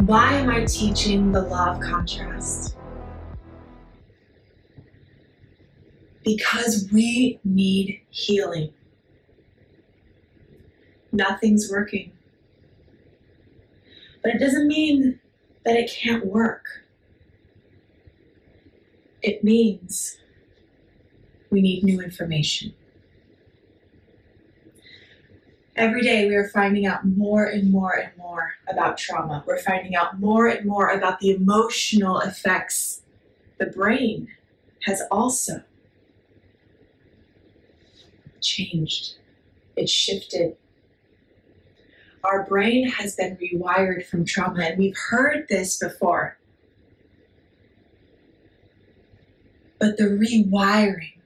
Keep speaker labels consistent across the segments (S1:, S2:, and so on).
S1: Why am I teaching the law of contrast? Because we need healing. Nothing's working. But it doesn't mean that it can't work. It means we need new information. Every day we are finding out more and more and more about trauma. We're finding out more and more about the emotional effects the brain has also changed. It's shifted. Our brain has been rewired from trauma, and we've heard this before. But the rewiring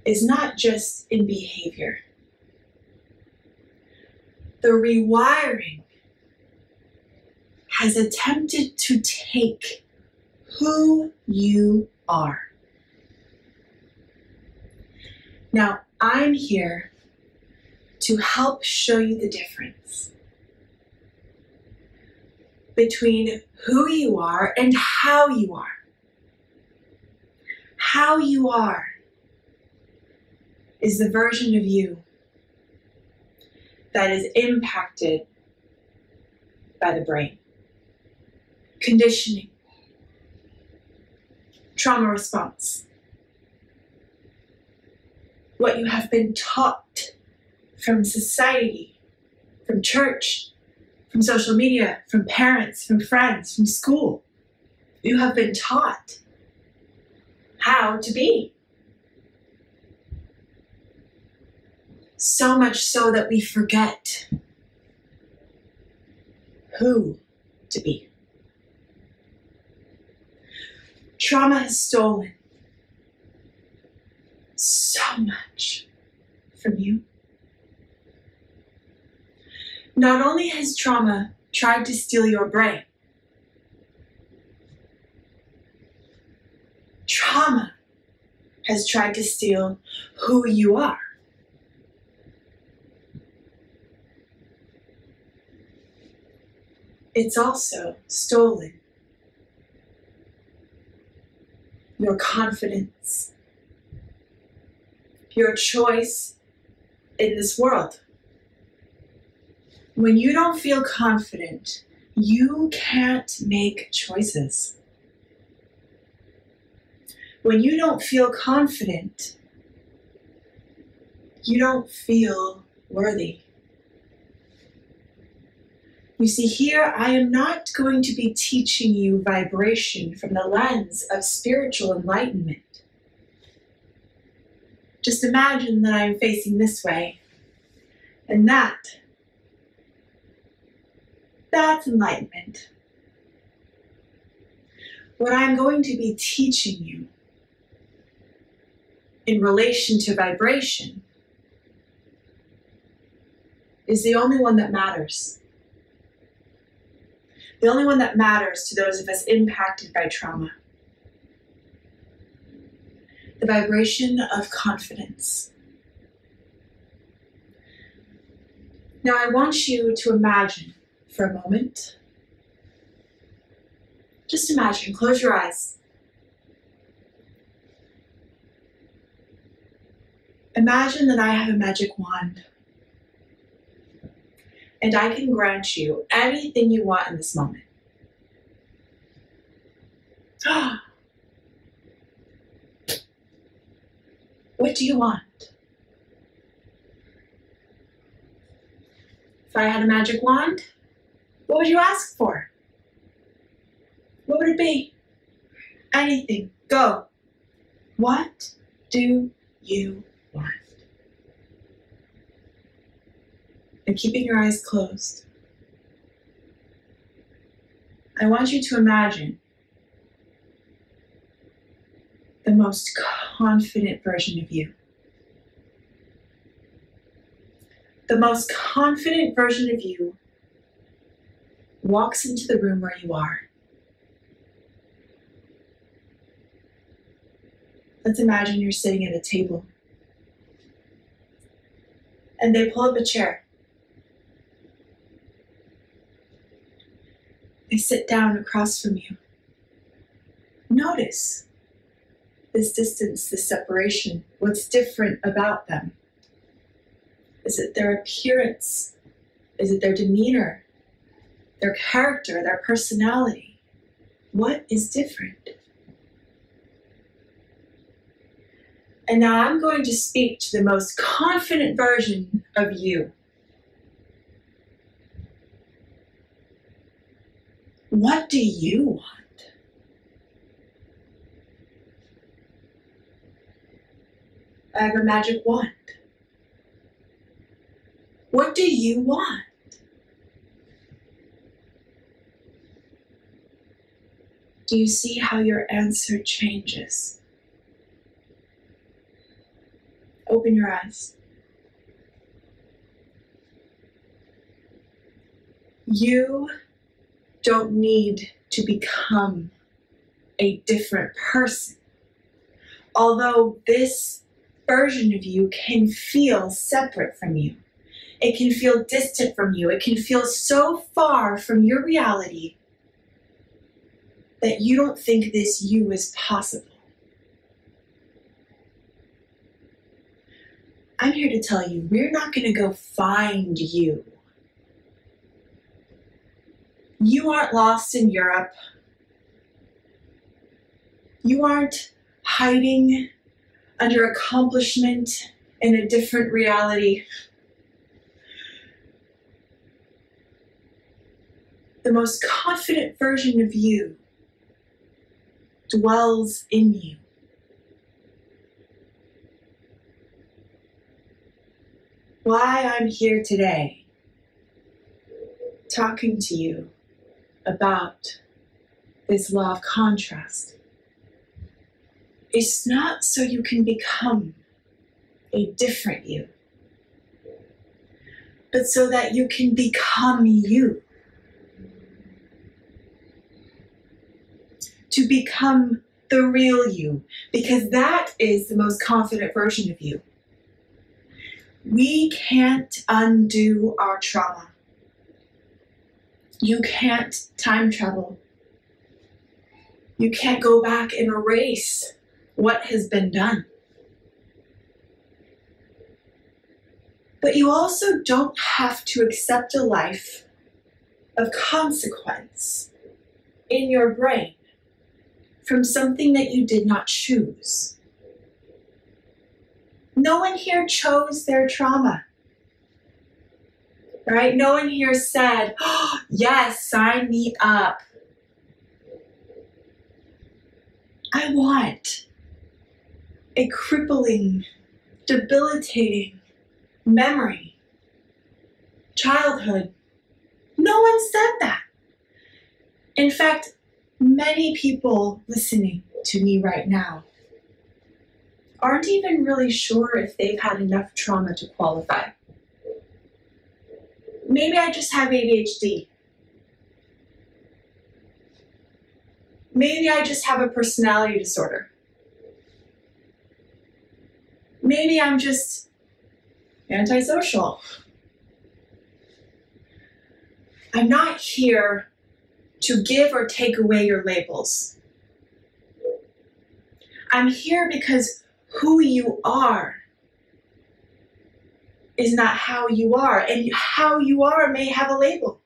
S1: is not just in behavior. The rewiring has attempted to take who you are. Now, I'm here to help show you the difference between who you are and how you are. How you are is the version of you that is impacted by the brain. Conditioning, trauma response, what you have been taught from society, from church, from social media, from parents, from friends, from school. You have been taught how to be. So much so that we forget who to be. Trauma has stolen so much from you. Not only has trauma tried to steal your brain, trauma has tried to steal who you are. It's also stolen your confidence, your choice in this world. When you don't feel confident, you can't make choices. When you don't feel confident, you don't feel worthy. You see, here I am not going to be teaching you vibration from the lens of spiritual enlightenment. Just imagine that I'm facing this way, and that's enlightenment. What I'm going to be teaching you in relation to vibration is the only one that matters. The only one that matters to those of us impacted by trauma. The vibration of confidence. Now I want you to imagine for a moment. Just imagine, close your eyes. Imagine that I have a magic wand. And I can grant you anything you want in this moment. What do you want? If I had a magic wand, what would you ask for? What would it be? Anything. Go. What do you want? And keeping your eyes closed, I want you to imagine the most confident version of you. The most confident version of you walks into the room where you are. Let's imagine you're sitting at a table and they pull up a chair. They sit down across from you. Notice this distance, this separation. What's different about them? Is it their appearance? Is it their demeanor? Their character, their personality? What is different? And now I'm going to speak to the most confident version of you. What do you want? I have a magic wand. What do you want? Do you see how your answer changes? Open your eyes. You don't need to become a different person. Although this version of you can feel separate from you. It can feel distant from you. It can feel so far from your reality that you don't think this you is possible. I'm here to tell you, we're not going to go find you. You aren't lost in Europe. You aren't hiding under accomplishment in a different reality. The most confident version of you dwells in you. Why I'm here today, talking to you about this law of contrast, is not so you can become a different you, but so that you can become you. To become the real you, because that is the most confident version of you. We can't undo our trauma. You can't time travel. You can't go back and erase what has been done. But you also don't have to accept a life of consequence in your brain from something that you did not choose. No one here chose their trauma, right? No one here said, oh, yes, sign me up. I want a crippling, debilitating memory, childhood. No one said that. In fact, many people listening to me right now aren't even really sure if they've had enough trauma to qualify. Maybe I just have ADHD. Maybe I just have a personality disorder. Maybe I'm just antisocial. I'm not here to give or take away your labels. I'm here because who you are is not how you are, and how you are may have a label.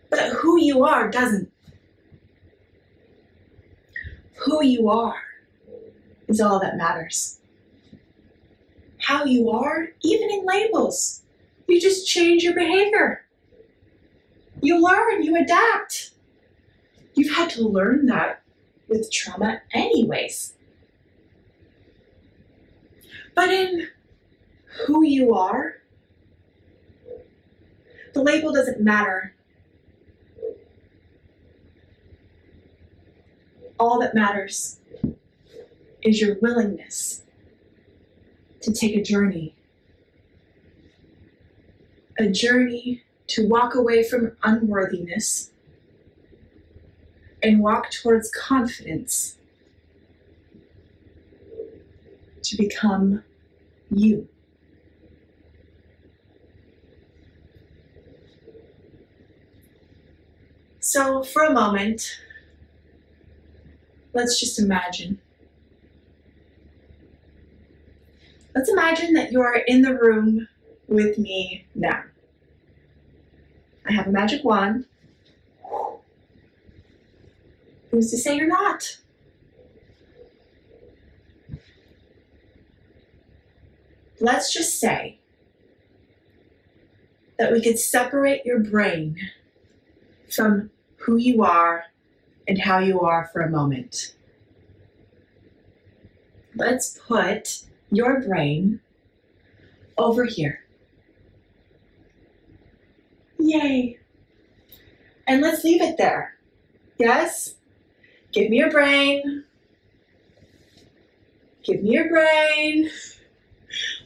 S1: But who you are doesn't. Who you are is all that matters. How you are, even in labels, you just change your behavior. You learn, you adapt. You've had to learn that with trauma anyways. But in who you are, the label doesn't matter. All that matters is your willingness to take a journey to walk away from unworthiness and walk towards confidence to become you. So for a moment, let's just imagine. Let's imagine that you are in the room with me now. I have a magic wand. Who's to say you're not? Let's just say that we could separate your brain from who you are and how you are for a moment. Let's put your brain over here. Yay. And let's leave it there. Yes? Give me your brain. Give me your brain.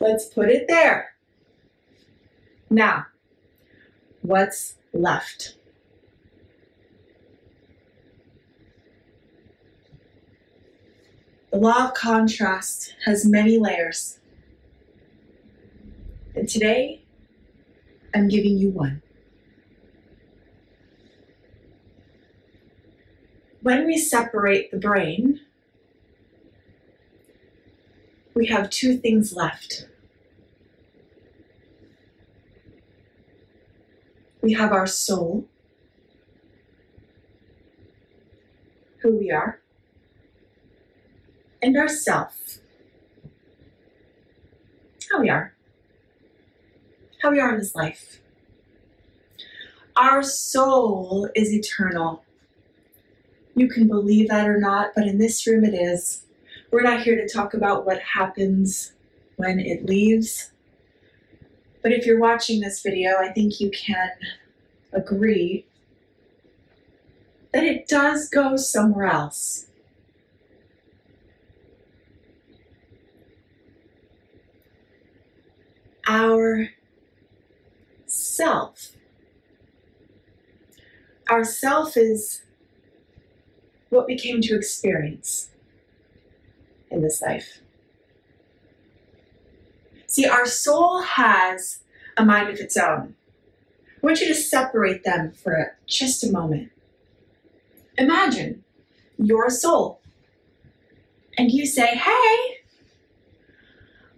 S1: Let's put it there. Now, what's left? The law of contrast has many layers. And today, I'm giving you one. When we separate the brain, we have two things left. We have our soul, who we are, and our self, how we are in this life. Our soul is eternal. You can believe that or not, but in this room it is. We're not here to talk about what happens when it leaves. But if you're watching this video, I think you can agree that it does go somewhere else. Our self. Our self is what we came to experience in this life. See, our soul has a mind of its own. I want you to separate them for just a moment. Imagine your soul, and you say, hey,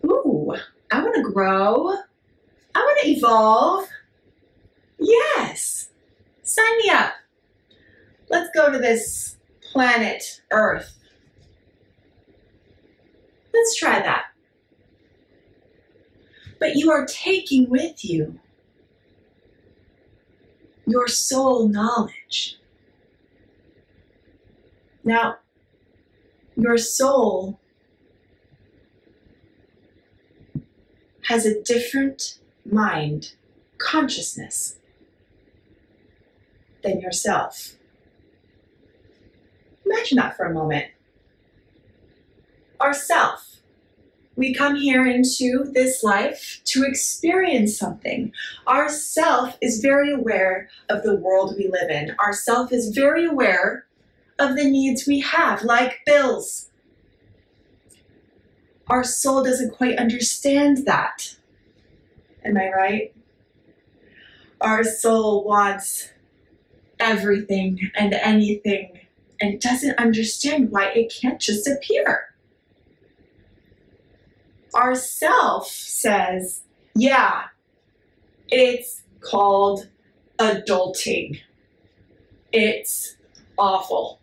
S1: ooh, I want to grow. I want to evolve. Yes, sign me up. Let's go to this planet Earth. Let's try that. But you are taking with you your soul knowledge. Now, your soul has a different mind, consciousness, than yourself. Imagine that for a moment. Ourself. We come here into this life to experience something. Our self is very aware of the world we live in. Our self is very aware of the needs we have, like bills. Our soul doesn't quite understand that. Am I right? Our soul wants everything and anything and doesn't understand why it can't just appear. Our self says, yeah, it's called adulting. It's awful.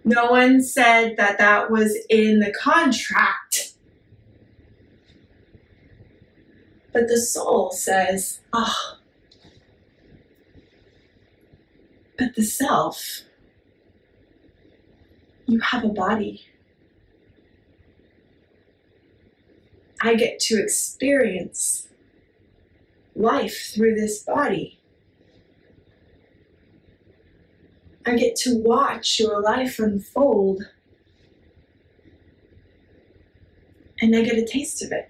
S1: No one said that that was in the contract. But the soul says, oh, but the self, you have a body. I get to experience life through this body. I get to watch your life unfold. And I get a taste of it.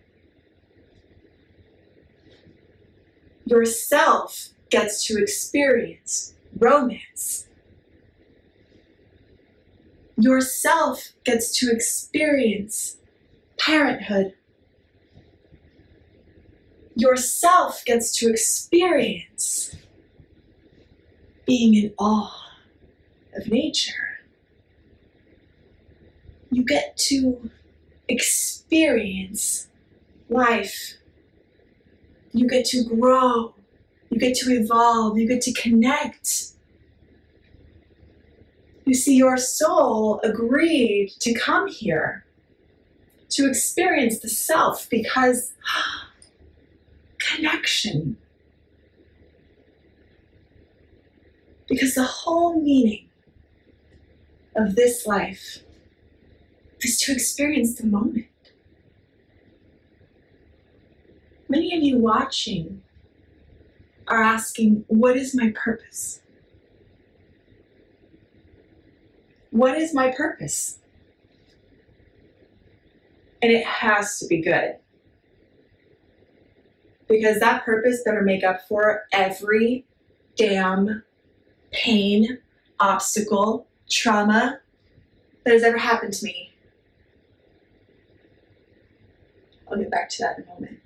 S1: Your self gets to experience romance. Your self gets to experience parenthood. Yourself gets to experience being in awe of nature. You get to experience life. You get to grow. You get to evolve. You get to connect. You see, your soul agreed to come here to experience the self because connection. Because the whole meaning of this life is to experience the moment. Many of you watching are asking, what is my purpose? What is my purpose? And it has to be good. Because that purpose better make up for every damn pain, obstacle, trauma that has ever happened to me. I'll get back to that in a moment.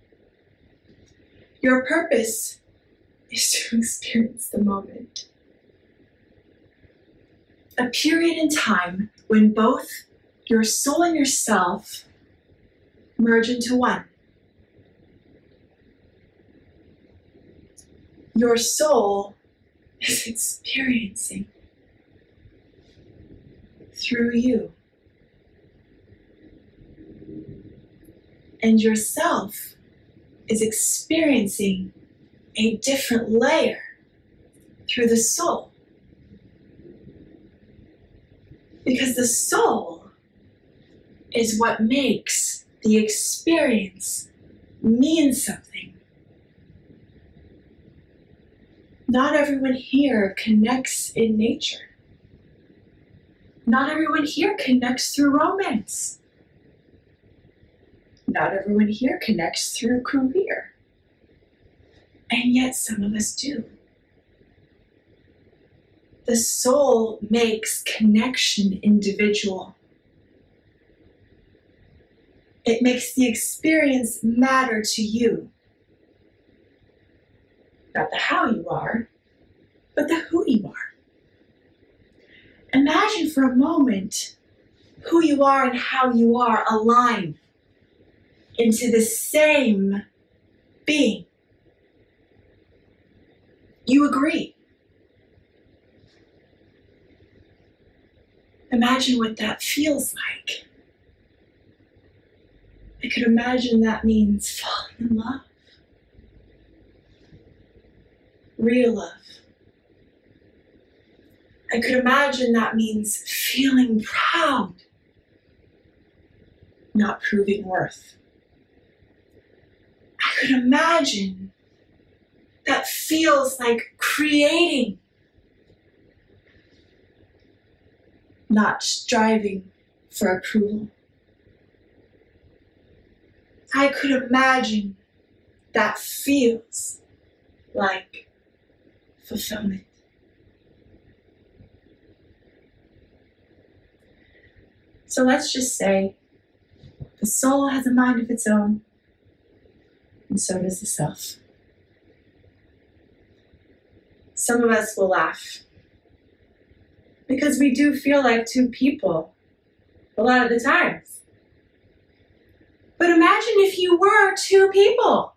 S1: Your purpose is to experience the moment. A period in time when both your soul and yourself merge into one. Your soul is experiencing through you. And yourself is experiencing a different layer through the soul. Because the soul is what makes the experience mean something. Not everyone here connects in nature. Not everyone here connects through romance. Not everyone here connects through career. And yet some of us do. The soul makes connection individual. It makes the experience matter to you. Not the how you are, but the who you are. Imagine for a moment who you are and how you are align into the same being. You agree. Imagine what that feels like. I could imagine that means falling in love. Real love. I could imagine that means feeling proud, not proving worth. I could imagine that feels like creating, not striving for approval. I could imagine that feels like fulfillment. So let's just say the soul has a mind of its own, and so does the self. Some of us will laugh because we do feel like two people a lot of the times. But imagine if you were two people.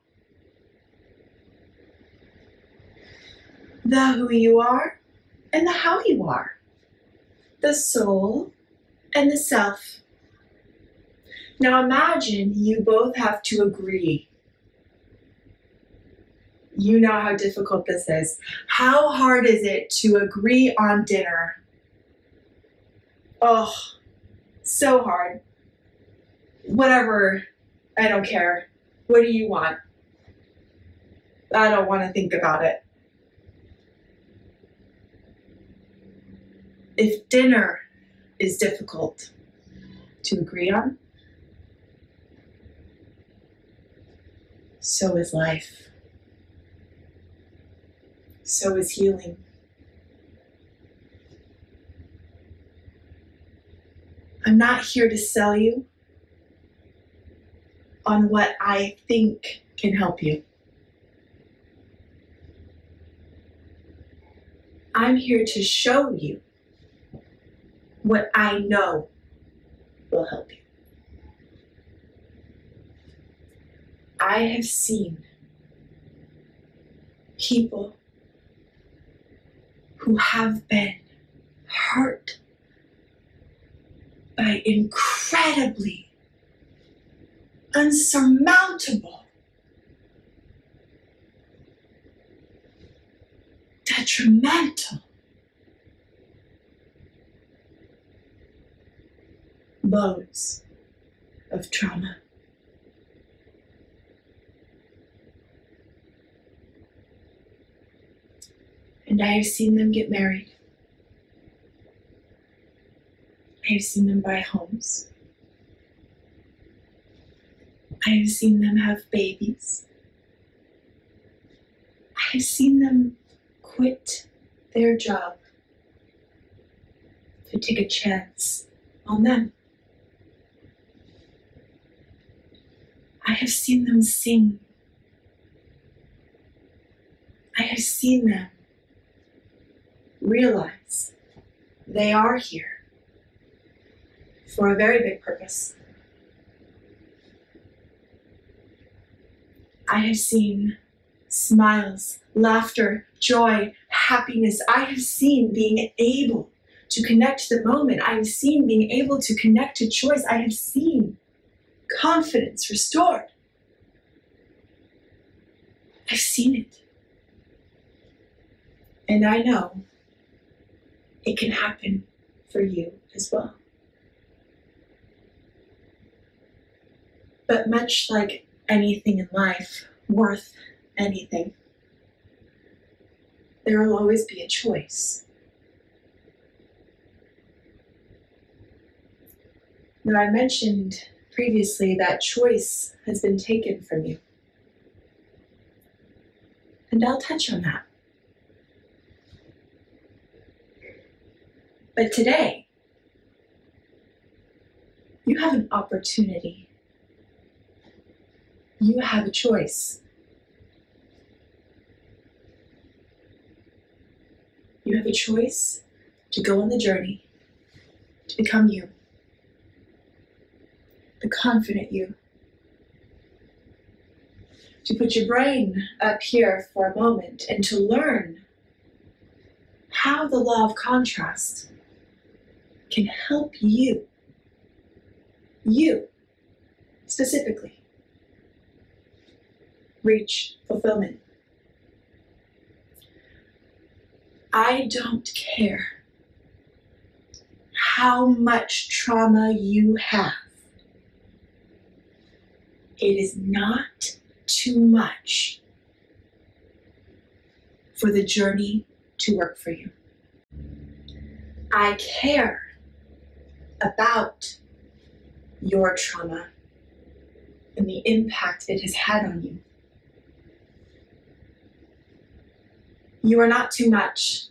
S1: The who you are and the how you are. The soul and the self. Now imagine you both have to agree. You know how difficult this is. How hard is it to agree on dinner? Oh, so hard. Whatever, I don't care. What do you want? I don't want to think about it. If dinner is difficult to agree on, so is life. So is healing. I'm not here to sell you on what I think can help you. I'm here to show you what I know will help you. I have seen people who have been hurt by incredibly unsurmountable, detrimental blows of trauma. And I have seen them get married. I have seen them buy homes. I have seen them have babies. I have seen them quit their job to take a chance on them. I have seen them sing. I have seen them realize they are here for a very big purpose. I have seen smiles, laughter, joy, happiness. I have seen being able to connect to the moment. I have seen being able to connect to choice. I have seen confidence restored. I've seen it. And I know it can happen for you as well. But much like anything in life, worth anything, there will always be a choice. Now, I mentioned previously that choice has been taken from you. And I'll touch on that. But today, you have an opportunity. You have a choice. You have a choice to go on the journey, to become you, the confident you, to put your brain up here for a moment and to learn how the law of contrast can help you specifically, reach fulfillment. I don't care how much trauma you have. It is not too much for the journey to work for you. I care about your trauma and the impact it has had on you. You are not too much.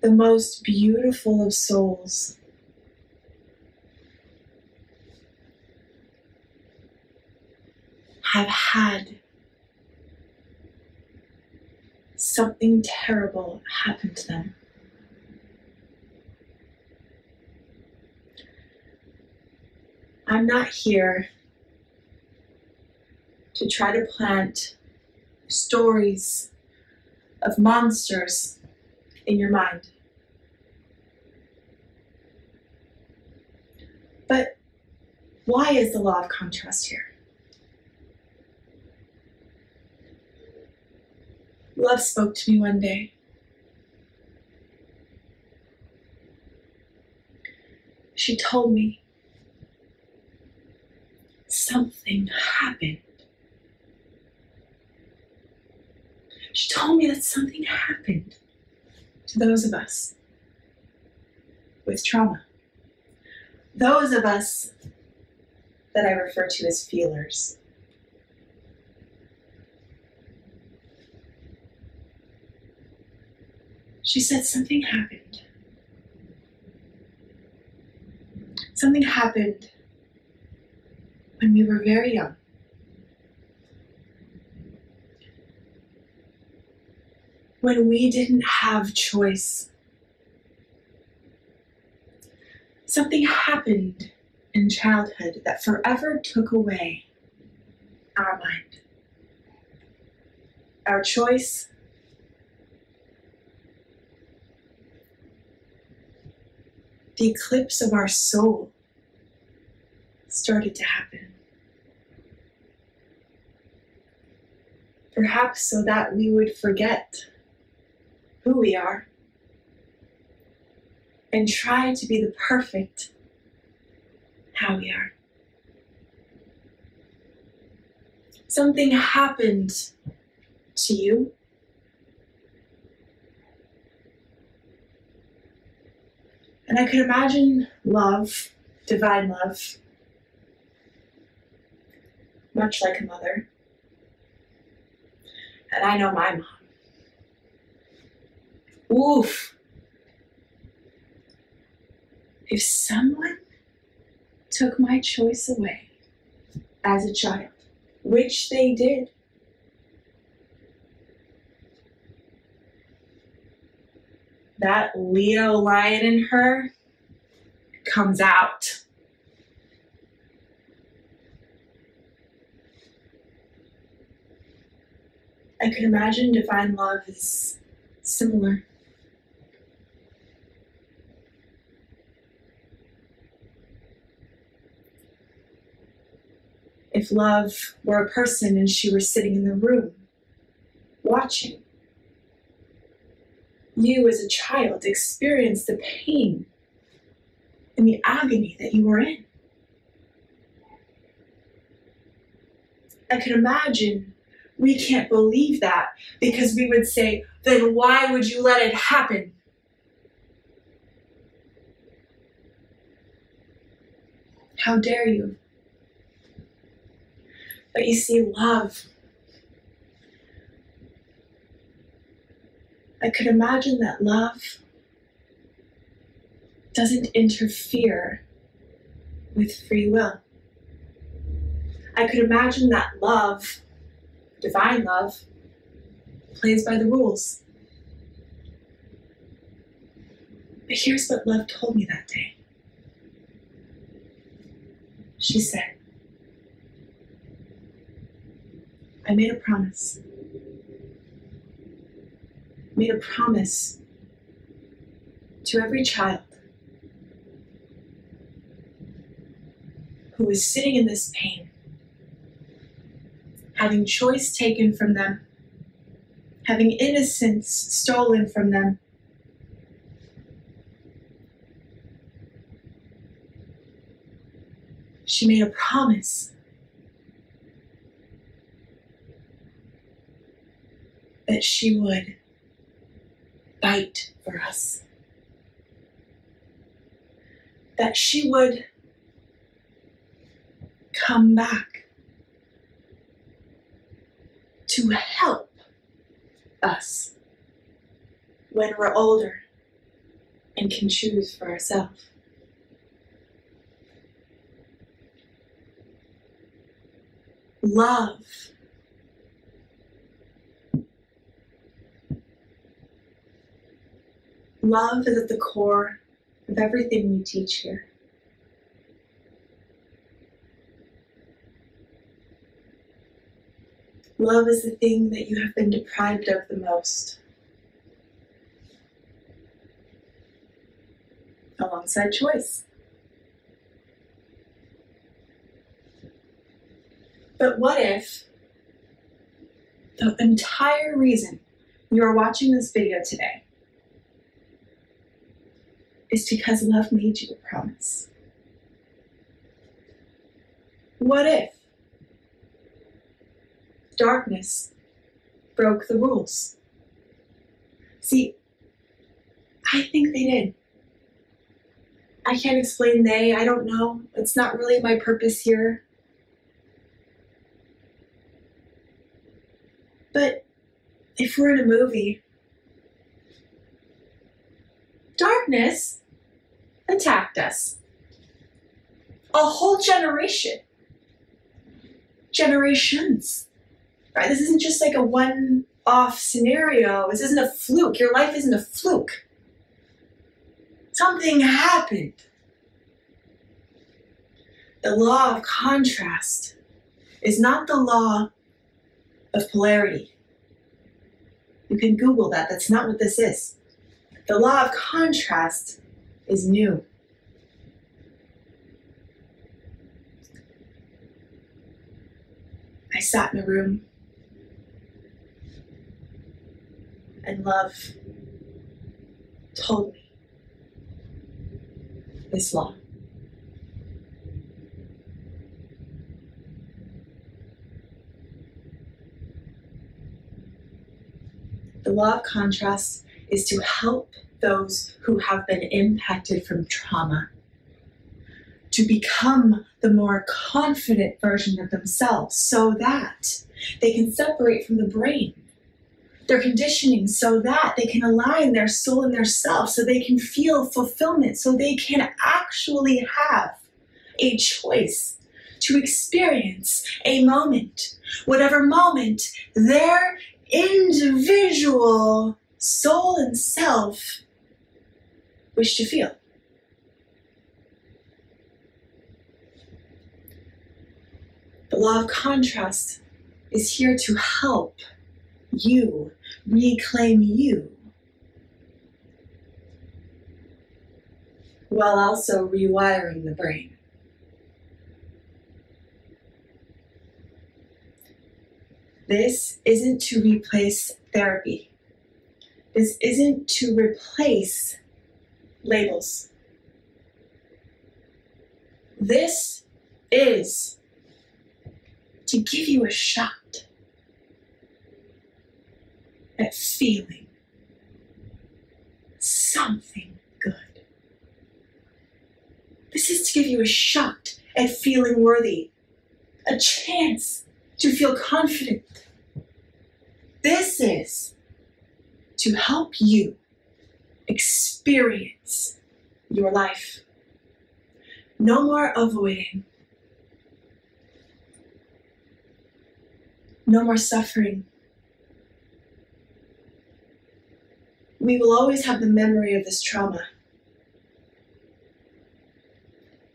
S1: The most beautiful of souls have had something terrible happen to them. I'm not here to try to plant stories of monsters in your mind. But why is the law of contrast here? Love spoke to me one day. She told me something happened. She told me that something happened to those of us with trauma. Those of us that I refer to as feelers. She said something happened. Something happened when we were very young. when we didn't have choice. Something happened in childhood that forever took away our mind, our choice, the eclipse of our soul started to happen. Perhaps so that we would forget who we are and try to be the perfect how we are. Something happened to you. And I could imagine love, divine love, much like a mother. And I know my mom. Oof. If someone took my choice away as a child, which they did, that Leo lion in her comes out. I could imagine divine love is similar. If love were a person and she were sitting in the room, watching, you as a child experienced the pain and the agony that you were in. I could imagine we can't believe that because we would say, then why would you let it happen? How dare you? But you see, love, I could imagine that love doesn't interfere with free will. I could imagine that love, divine love, plays by the rules. But here's what love told me that day. She said, I made a promise. Made a promise to every child who was sitting in this pain, having choice taken from them, having innocence stolen from them. She made a promise that she would fight for us, that she would come back to help us when we're older and can choose for ourselves. Love Love is at the core of everything we teach here. Love is the thing that you have been deprived of the most, alongside choice. But what if the entire reason you are watching this video today is because love made you a promise? What if darkness broke the rules? See, I think they did. I can't explain I don't know. It's not really my purpose here. But if we're in a movie, darkness attacked us. A whole generations, right? This isn't just like a one off scenario. This isn't a fluke. Your life isn't a fluke. Something happened. The law of contrast is not the law of polarity. You can Google that. That's not what this is. The law of contrast is new. I sat in a room and love told me this law. The law of contrast is to help those who have been impacted from trauma to become the more confident version of themselves so that they can separate from the brain, their conditioning, so that they can align their soul and their self, so they can feel fulfillment, so they can actually have a choice to experience a moment, whatever moment their individual soul and self wish to feel. The law of contrast is here to help you reclaim you, while also rewiring the brain. This isn't to replace therapy. This isn't to replace labels. This is to give you a shot at feeling something good. This is to give you a shot at feeling worthy, a chance to feel confident. This is to help you experience your life. No more avoiding. No more suffering. We will always have the memory of this trauma.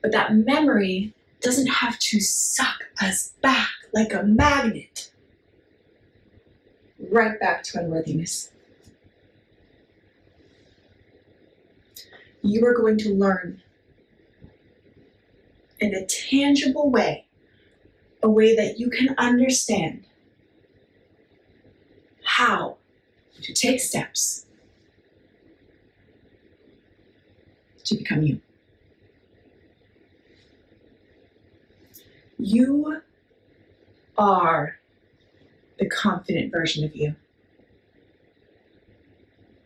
S1: But that memory doesn't have to suck us back like a magnet right back to unworthiness. You are going to learn in a tangible way, a way that you can understand how to take steps to become you. You are the confident version of you.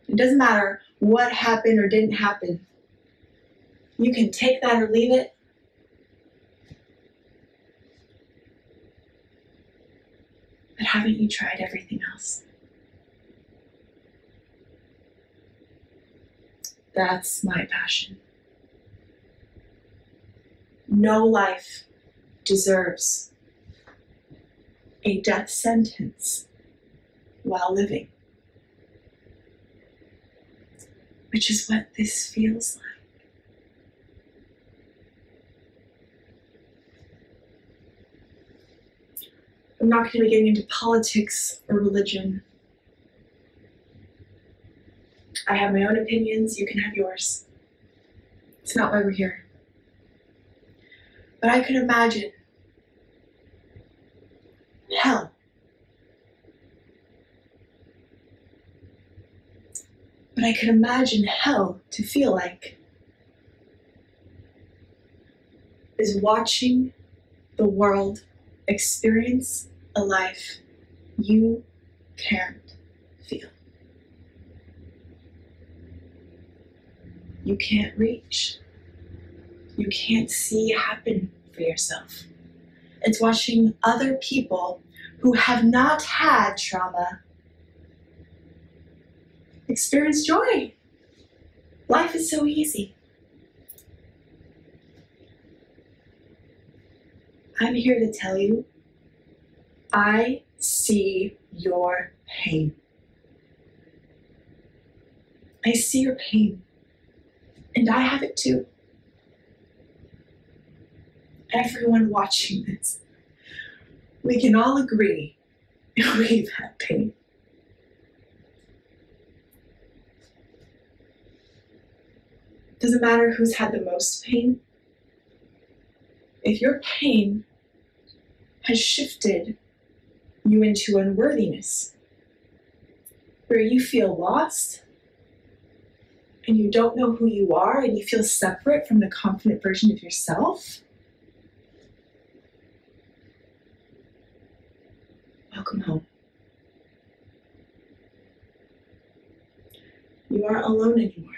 S1: It doesn't matter what happened or didn't happen. You can take that or leave it. But haven't you tried everything else? That's my passion. No life deserves a death sentence while living, which is what this feels like. I'm not going to be getting into politics or religion. I have my own opinions, you can have yours. It's not why we're here. But I could imagine hell. But I could imagine hell to feel like is watching the world experience a life you can't feel. You can't reach. You can't see happen for yourself. It's watching other people who have not had trauma experience joy. Life is so easy. I'm here to tell you, I see your pain. I see your pain, and I have it too. Everyone watching this, we can all agree we've had pain. Doesn't matter who's had the most pain. If your pain has shifted you into unworthiness, where you feel lost and you don't know who you are and you feel separate from the confident version of yourself, welcome home. You aren't alone anymore.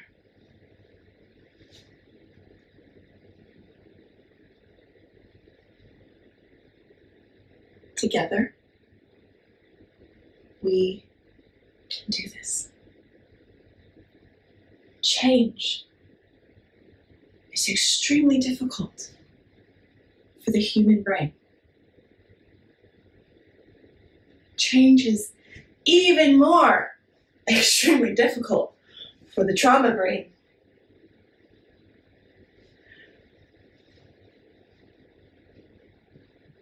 S1: Together, we can do this. Change is extremely difficult for the human brain. Change is even more extremely difficult for the trauma brain.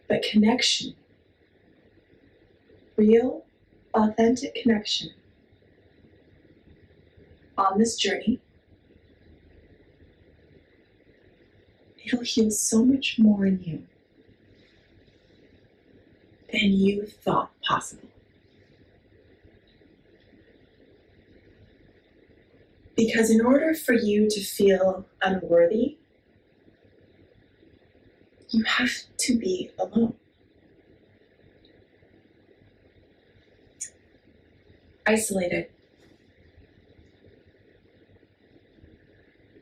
S1: But connection, real, authentic connection on this journey, it'll heal so much more in you than you thought possible. Because in order for you to feel unworthy, you have to be alone. Isolated.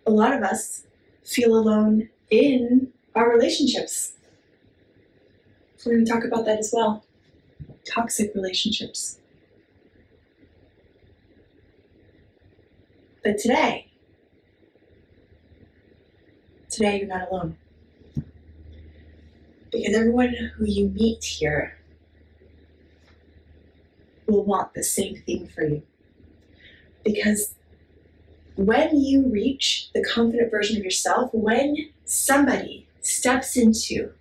S1: A lot of us feel alone in our relationships. We're going to talk about that as well. Toxic relationships. But today you're not alone. Because everyone who you meet here will want the same thing for you. Because when you reach the confident version of yourself, when somebody steps into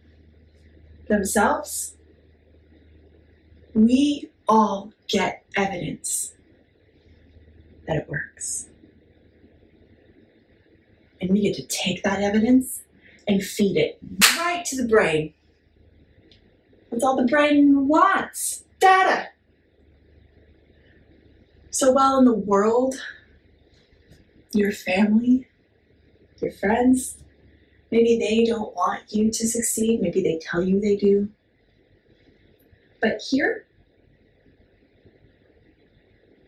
S1: themselves, we all get evidence that it works. And we get to take that evidence and feed it right to the brain. That's all the brain wants, data. So while in the world, your family, your friends, maybe they don't want you to succeed, maybe they tell you they do. But here,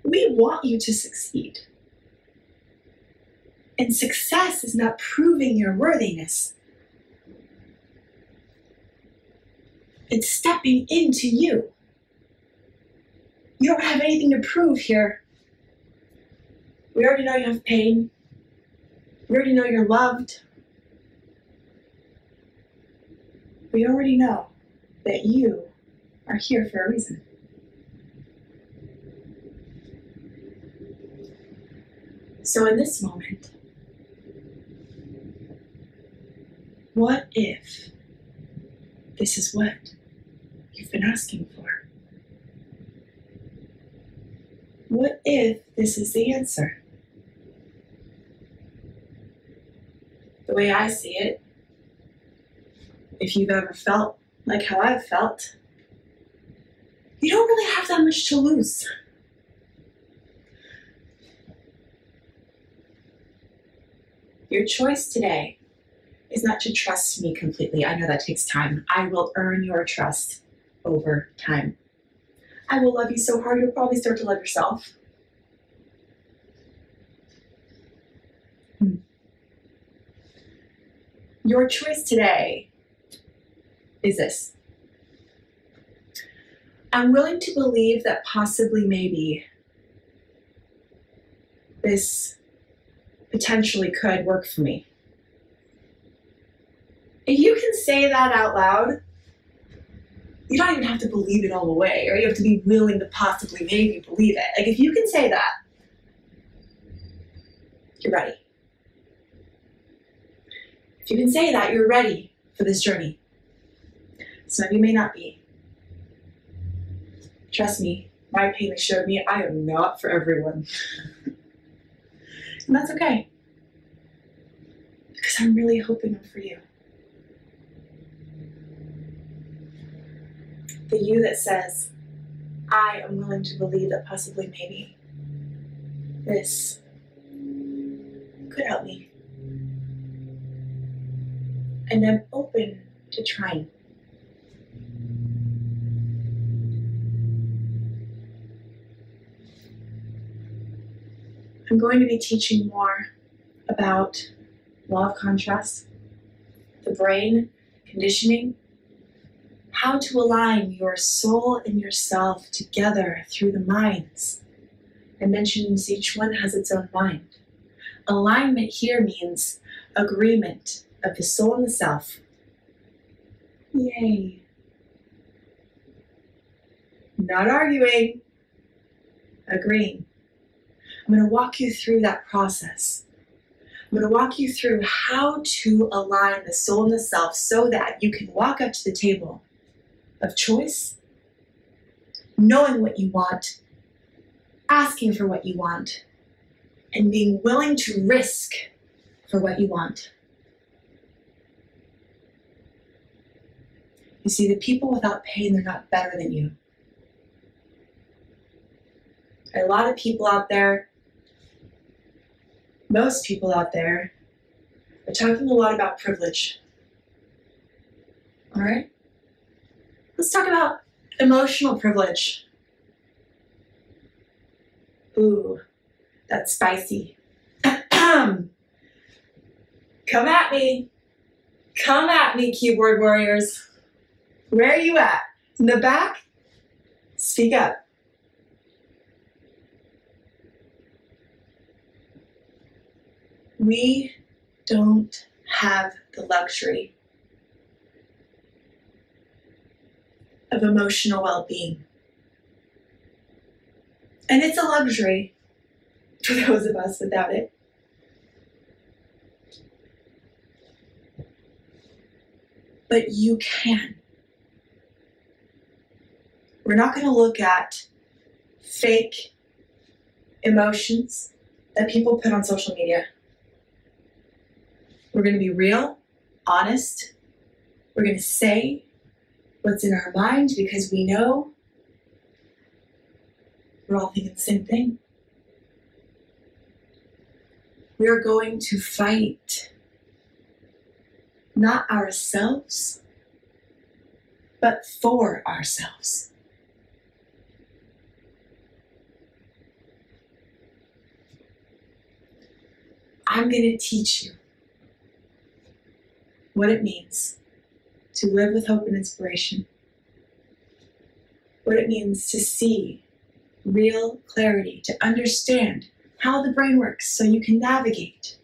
S1: we want you to succeed. And success is not proving your worthiness. It's stepping into you. You don't have anything to prove here. We already know you have pain. We already know you're loved. We already know that you are here for a reason. So in this moment, what if this is what you've been asking for? What if this is the answer? The way I see it, if you've ever felt like how I've felt, you don't really have that much to lose. Your choice today is not to trust me completely. I know that takes time. I will earn your trust over time. I will love you so hard you'll probably start to love yourself. Your choice today is this. I'm willing to believe that possibly, maybe, this potentially could work for me. If you can say that out loud, You don't even have to believe it all the way, or you have to be willing to possibly maybe believe it. Like, if you can say that, you're ready. If you can say that, you're ready for this journey. Some of you may not be. Trust me, my pain has showed me I am not for everyone. And that's okay. Because I'm really hoping I'm for you. The you that says, I am willing to believe that possibly maybe this could help me. And I'm open to trying. I'm going to be teaching more about law of contrast, the brain, conditioning, how to align your soul and yourself together through the minds. I mentioned each one has its own mind. Alignment here means agreement of the soul and the self. Yay. Not arguing, agreeing. I'm going to walk you through that process. I'm going to walk you through how to align the soul and the self so that you can walk up to the table of choice, knowing what you want, asking for what you want, and being willing to risk for what you want. You see, the people without pain, they're not better than you. There are a lot of people out there, most people out there, are talking a lot about privilege. All right? Let's talk about emotional privilege. Ooh, that's spicy. Come at me. Come at me, keyboard warriors. Where are you at? In the back? Speak up. We don't have the luxury of emotional well-being. And it's a luxury for those of us without it. But you can. We're not going to look at fake emotions that people put on social media. We're going to be real, honest. We're going to say what's in our mind because we know we're all thinking the same thing. We're going to fight not ourselves, but for ourselves. I'm going to teach you what it means to live with hope and inspiration, what it means to see real clarity, to understand how the brain works so you can navigate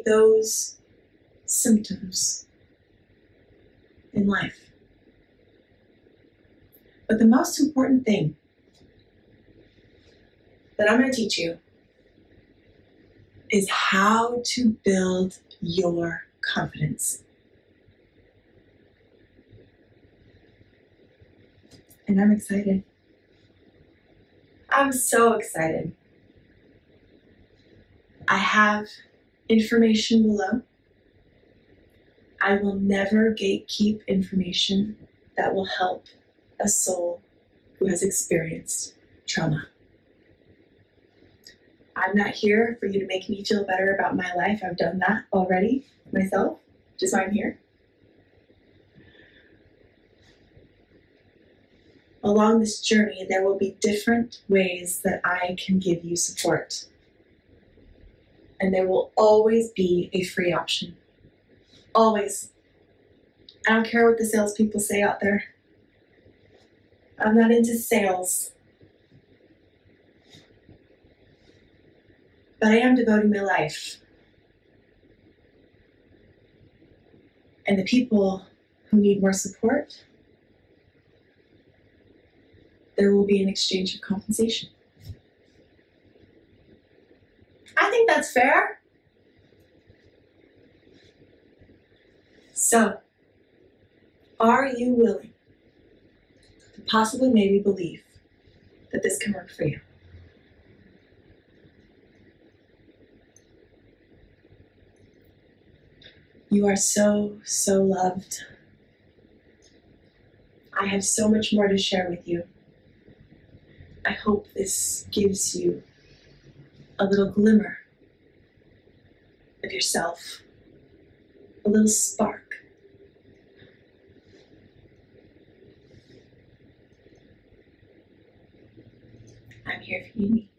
S1: those symptoms in life. But the most important thing that I'm going to teach you is how to build your confidence. And I'm excited. I'm so excited. I have information below. I will never gatekeep information that will help a soul who has experienced trauma. I'm not here for you to make me feel better about my life. I've done that already myself, which is why I'm here. Along this journey, there will be different ways that I can give you support. And there will always be a free option. Always. I don't care what the salespeople say out there. I'm not into sales. But I am devoting my life. And the people who need more support, there will be an exchange of compensation. I think that's fair. So, are you willing to possibly maybe believe that this can work for you? You are so, so loved. I have so much more to share with you. I hope this gives you a little glimmer of yourself, a little spark. I'm here if you need me.